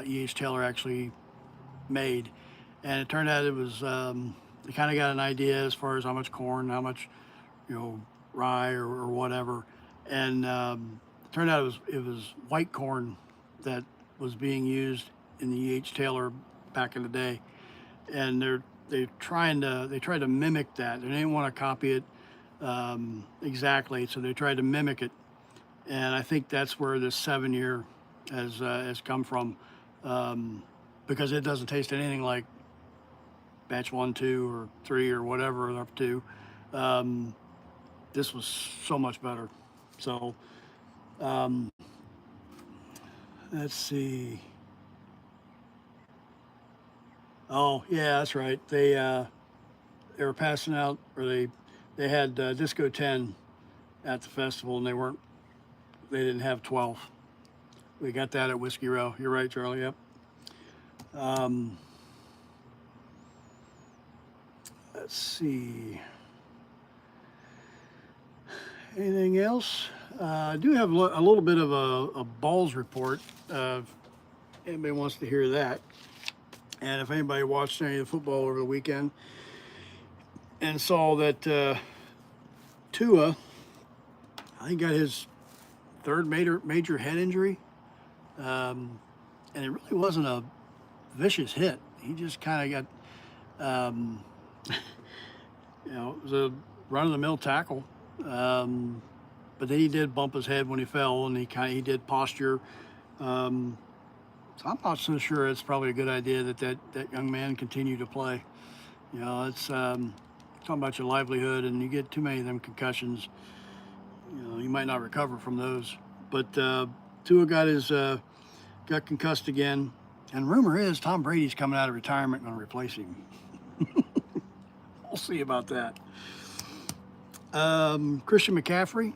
E.H. Taylor actually made. And it turned out it was, they kind of got an idea as far as how much corn, how much, rye or whatever. And it turned out it was white corn that was being used in the E.H. Taylor back in the day. And they tried to mimic that. They didn't want to copy it exactly, so they tried to mimic it. And I think that's where this 7-year has come from, because it doesn't taste anything like batch 1, 2, or 3, or whatever they're up to. This was so much better. So let's see. Oh yeah, that's right. They were passing out, or they had Disco 10 at the festival, and they didn't have 12. We got that at Whiskey Row. You're right, Charlie. Yep. Let's see. Anything else? I do have a little bit of a Ballz report. If anybody wants to hear that. And if anybody watched any of the football over the weekend and saw that Tua, I think, got his third major head injury, and it really wasn't a vicious hit. He just kind of got, it was a run-of-the-mill tackle, but then he did bump his head when he fell, and he did posture. So I'm not so sure it's probably a good idea that young man continue to play. It's talking about your livelihood, and you get too many of them concussions, you might not recover from those. But Tua got concussed again, and rumor is Tom Brady's coming out of retirement and going to replace him. We'll see about that. Christian McCaffrey,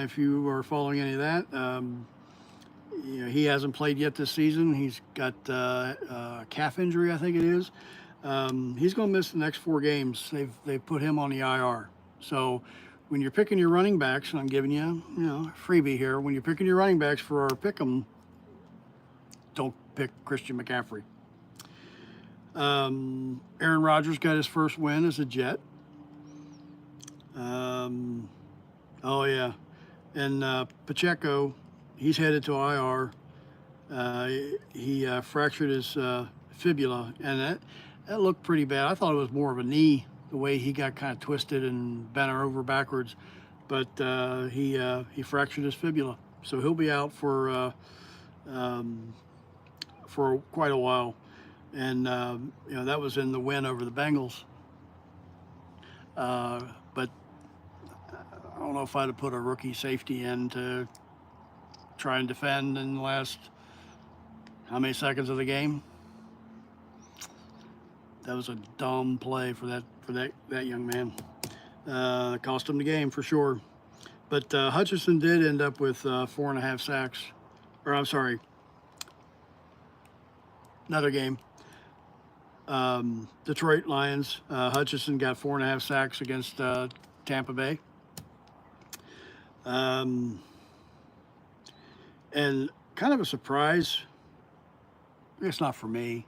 if you are following any of that, he hasn't played yet this season. He's got a calf injury, I think it is. He's going to miss the next 4 games. They've put him on the IR. So when you're picking your running backs, and I'm giving you, a freebie here, when you're picking your running backs for our pick'em, don't pick Christian McCaffrey. Aaron Rodgers got his first win as a Jet. Oh yeah, and Pacheco, he's headed to IR. He fractured his fibula, and that looked pretty bad. I thought it was more of a knee, the way he got kind of twisted and bent over backwards, but he fractured his fibula, so he'll be out for quite a while. And that was in the win over the Bengals. But I don't know if I'd have put a rookie safety in to try and defend in the last how many seconds of the game. That was a dumb play for that young man. Cost him the game for sure. But Hutchinson did end up with 4.5 sacks. Or I'm sorry, another game. Detroit Lions, Hutchinson got 4.5 sacks against Tampa Bay. And kind of a surprise, I guess not for me,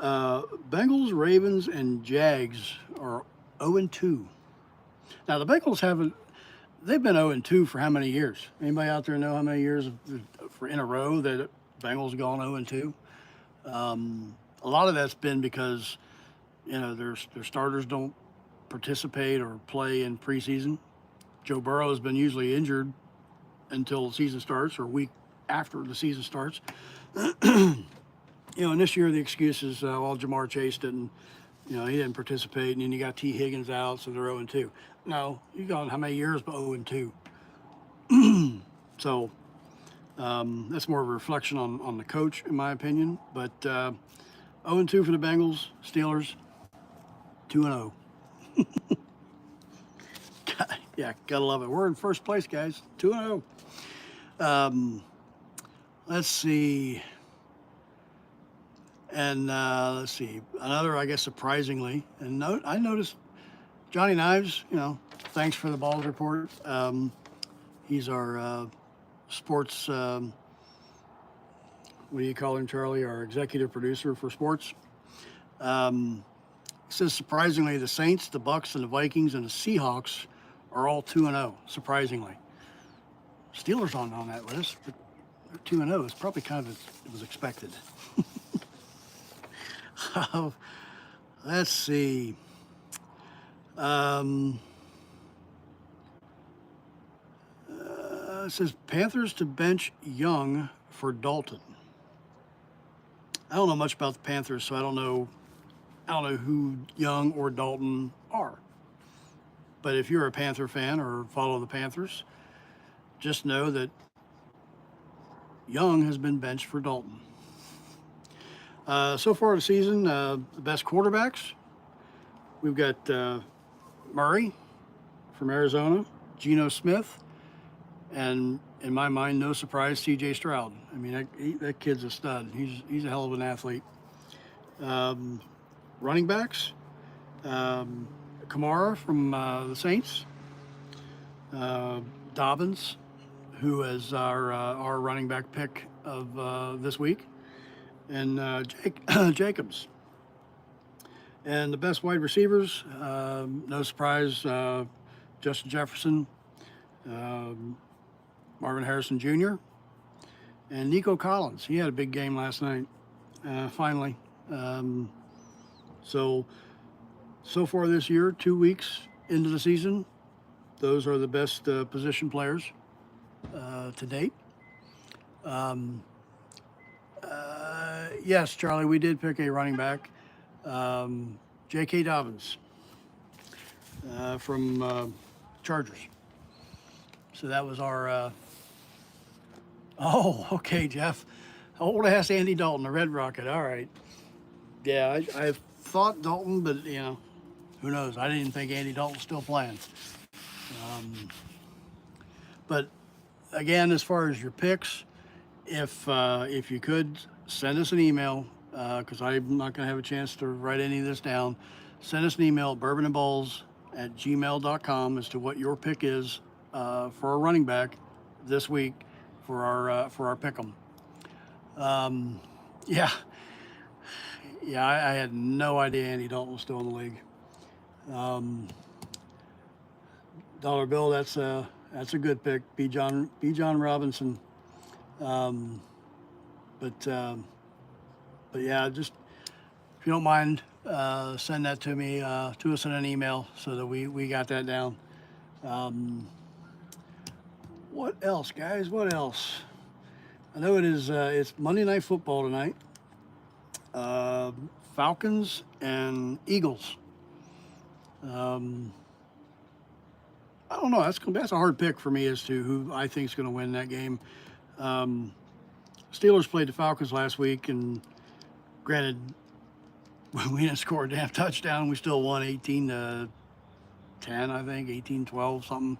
Bengals, Ravens, and Jags are 0-2. Now the Bengals they've been 0-2 for how many years? Anybody out there know how many years in a row that Bengals have gone 0-2? A lot of that's been because, their starters don't participate or play in preseason. Joe Burrow has been usually injured until the season starts or a week after the season starts. And this year the excuse is, well, Jamar Chase didn't, he didn't participate, and then you got T. Higgins out, so they're 0-2. No, you got how many years but 0-2. So that's more of a reflection on the coach, in my opinion. But 0-2 for the Bengals. Steelers 2-0. Yeah, gotta love it. We're in first place, guys. 2-0. Let's see. And let's see. Another, I guess, surprisingly, and I noticed Johnny Knives, thanks for the Ballz report. He's our sports, what do you call him, Charlie? Our executive producer for sports. He says, surprisingly, the Saints, the Bucks, and the Vikings, and the Seahawks are all 2-0, surprisingly. Steelers aren't on that list, but they're 2-0. It's probably kind of, it was expected. Let's see. It says Panthers to bench Young for Dalton. I don't know much about the Panthers, so I don't know who Young or Dalton are. But if you're a Panther fan or follow the Panthers, just know that Young has been benched for Dalton. So far this season, the best quarterbacks, we've got Murray from Arizona, Geno Smith, and in my mind, no surprise, C.J. Stroud. I mean, that kid's a stud. He's a hell of an athlete. Running backs, Kamara from the Saints, Dobbins, who is our running back pick of this week, and Jacobs. And the best wide receivers, no surprise, Justin Jefferson, Marvin Harrison Jr., and Nico Collins. He had a big game last night, finally. So far this year, 2 weeks into the season, those are the best position players to date. Yes, Charlie, we did pick a running back, J.K. Dobbins from Chargers. So that was our. Oh, okay, Jeff. Old ass Andy Dalton, the Red Rocket. All right. Yeah, I thought Dalton, but who knows? I didn't think Andy Dalton's still playing. But again, as far as your picks, if you could send us an email, because I'm not going to have a chance to write any of this down. Send us an email at bourbonandballs@gmail.com as to what your pick is for a running back this week for our pick'em. I had no idea Andy Dalton was still in the league. Dollar Bill, that's a good pick. B. John Robinson. But yeah, just if you don't mind, send that to me, to us in an email so that we got that down. What else, guys? What else? I know it's Monday Night Football tonight. Falcons and Eagles. I don't know. That's a hard pick for me as to who I think is going to win that game. Steelers played the Falcons last week, and granted, we didn't score a damn touchdown. We still won 18-10, I think, 18-12, something.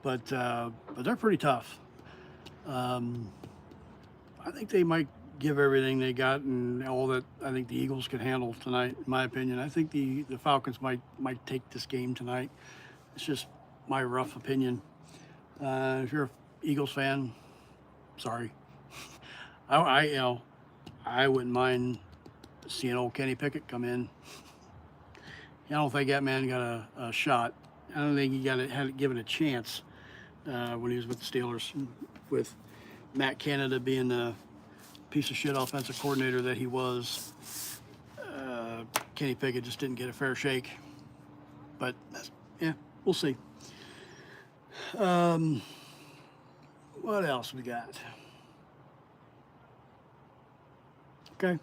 But they're pretty tough. I think they might give everything they got and all that I think the Eagles can handle tonight, in my opinion. I think the Falcons might take this game tonight. It's just my rough opinion. If you're an Eagles fan, sorry. I wouldn't mind seeing old Kenny Pickett come in. I don't think that man got a shot. I don't think he had given a chance when he was with the Steelers, with Matt Canada being the piece of shit offensive coordinator that he was. Kenny Pickett just didn't get a fair shake. But yeah, we'll see. What else we got? Okay.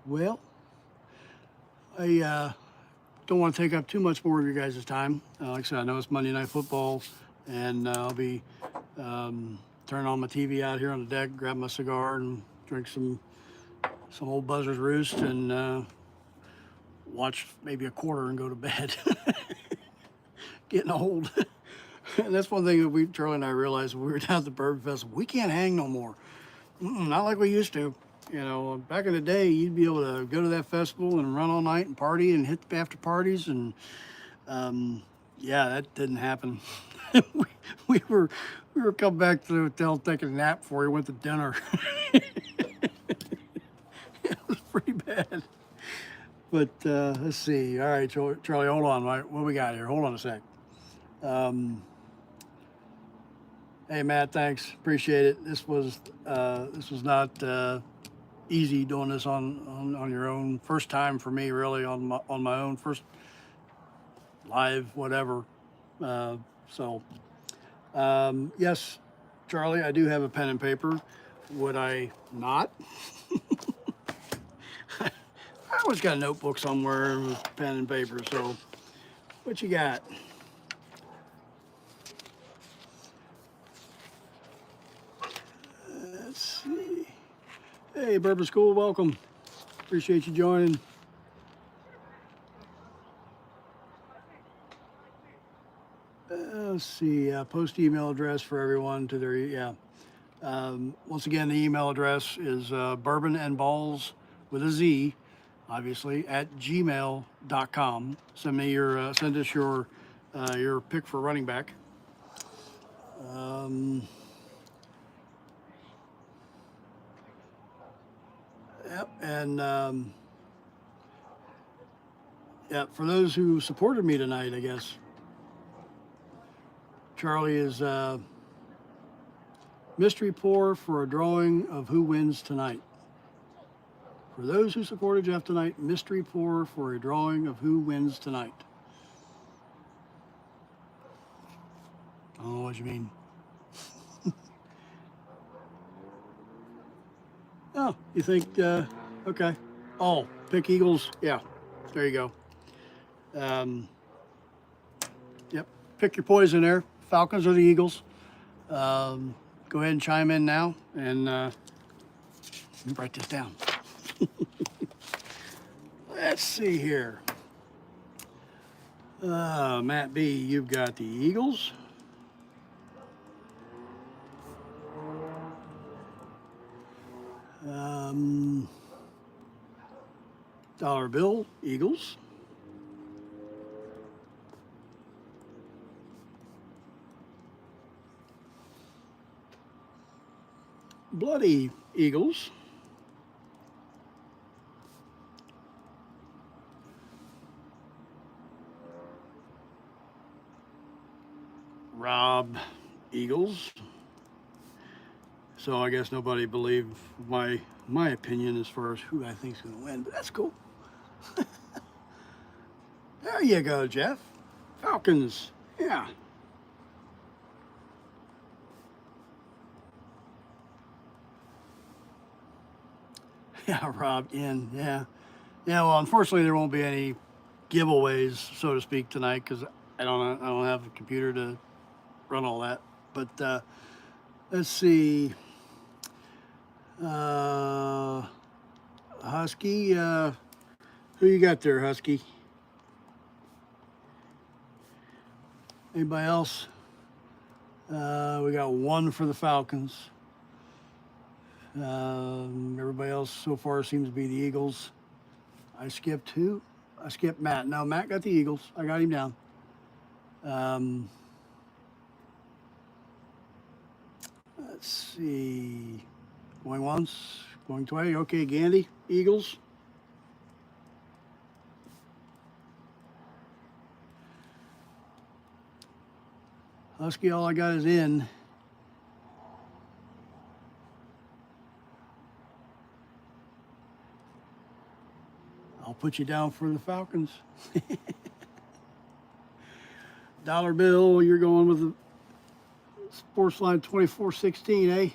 Well, I don't want to take up too much more of your guys' time. Like I said, I know it's Monday Night Football, and I'll be turning on my TV out here on the deck, grab my cigar, and drink some old Buzzards Roost, and watch maybe a quarter and go to bed. Getting old. And that's one thing that Charlie and I realized when we were down at the Bourbon Festival. We can't hang no more. Not like we used to. You know, back in the day, you'd be able to go to that festival and run all night and party and hit the after parties, and yeah, that didn't happen. we were coming back to the hotel taking a nap before we went to dinner. It was pretty bad. But let's see. All right, Charlie, hold on. What we got here? Hold on a sec. Hey, Matt, thanks. Appreciate it. This was not easy doing this on your own. First time for me, really, on my own. First live whatever. Yes, Charlie, I do have a pen and paper. Would I not? I always got a notebook somewhere with pen and paper. So, what you got? Let's see. Hey, Bourbon School, welcome. Appreciate you joining. Let's see. Post email address for everyone to their once again, the email address is Bourbon and Ballz with a Z, obviously, at gmail.com. Send us your pick for running back. Yep, and for those who supported me tonight, I guess Charlie is mystery pour for a drawing of who wins tonight. For those who supported Jeff tonight, mystery pour for a drawing of who wins tonight. I don't know what you mean. Oh, you think, okay. Oh, pick Eagles. Yeah, there you go. Yep, pick your poison there. Falcons or the Eagles. Go ahead and chime in now, and let me write this down. Let's see here. Matt B, you've got the Eagles. Dollar Bill, Eagles. Bloody Eagles. Rob, Eagles. So I guess nobody believed my opinion as far as who I think is going to win, but that's cool. There you go, Jeff. Falcons. Yeah. Yeah, Rob in. Yeah. Yeah, well, unfortunately there won't be any giveaways, so to speak, tonight because I don't have a computer to run all that. But let's see. Husky, who you got there, Husky? Anybody else? We got one for the Falcons. Everybody else so far seems to be the Eagles. I skipped who? I skipped Matt. No, Matt got the Eagles. I got him down. Let's see. Going once, going twice. Okay, Gandy, Eagles. Husky, all I got is in. I'll put you down for the Falcons. Dollar Bill, you're going with the sports line 2416, eh?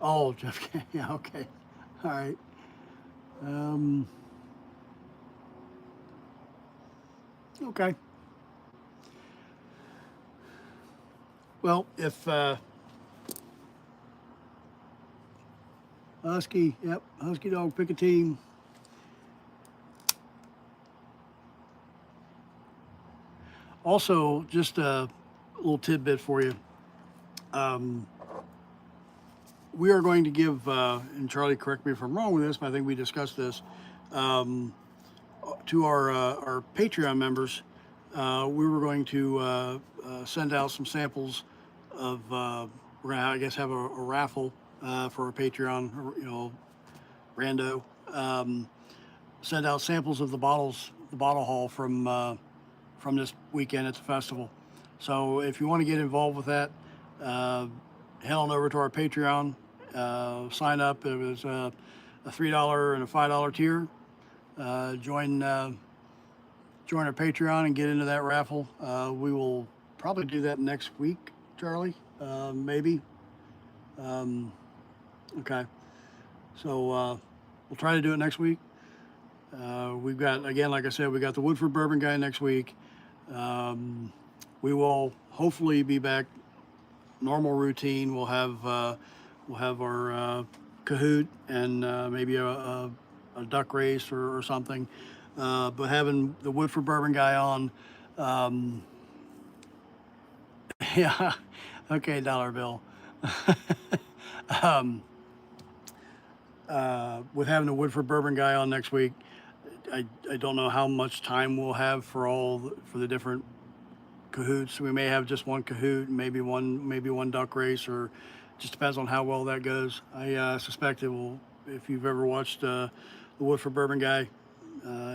Oh, Jeff, yeah, okay. All right. Okay. Well, if Husky, yep, Husky dog, pick a team. Also, just a little tidbit for you. We are going to give, and Charlie, correct me if I'm wrong with this, but I think we discussed this, to our Patreon members. We were going to send out some samples of, we're going to, I guess, have a raffle for our Patreon, rando. Send out samples of the bottles, the bottle haul from this weekend at the festival. So if you want to get involved with that, head on over to our Patreon, sign up. It was a $3 and a $5 tier. Join our Patreon and get into that raffle. We will probably do that next week, Charlie, maybe. Okay. So we'll try to do it next week. We've got, again, like I said, we got the Woodford Bourbon guy next week. We will hopefully be back normal routine. We'll have our Kahoot and maybe a duck race or something. But having the Woodford Bourbon guy on, yeah, okay, Dollar Bill. With having the Woodford Bourbon guy on next week, I don't know how much time we'll have for the different Kahoots. We may have just one Kahoot, maybe one duck race, or just depends on how well that goes. I suspect it will. If you've ever watched the Woodford Bourbon guy,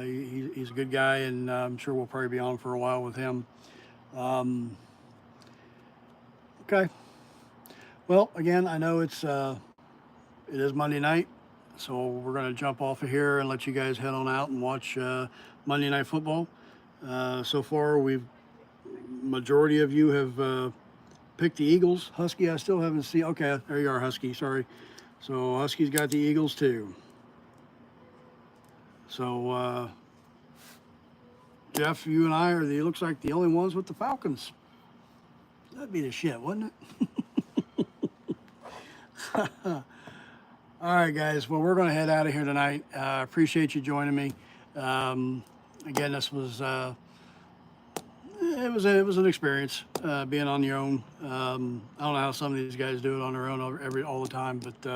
he's a good guy, and I'm sure we'll probably be on for a while with him. Okay. Well, again, I know it is Monday night, so we're going to jump off of here and let you guys head on out and watch Monday Night Football. So far, majority of you have picked the Eagles. Husky, I still haven't seen. Okay, there you are, Husky. Sorry. So Husky's got the Eagles too. So Jeff, you and I looks like the only ones with the Falcons. That'd be the shit, wouldn't it? All right, guys. Well, we're going to head out of here tonight. Appreciate you joining me. Again, this was it was an experience being on your own. I don't know how some of these guys do it on their own all the time, but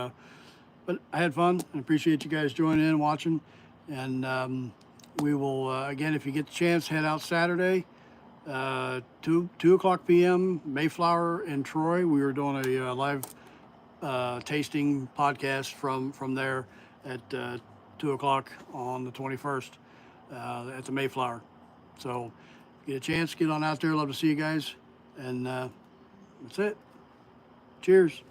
I had fun and appreciate you guys joining in and watching. And we will again, if you get the chance, head out Saturday, 2:00 p.m. Mayflower in Troy. We were doing a live tasting podcast from there at 2:00 on the 21st at the Mayflower. So get a chance, get on out there. Love to see you guys. And that's it. Cheers.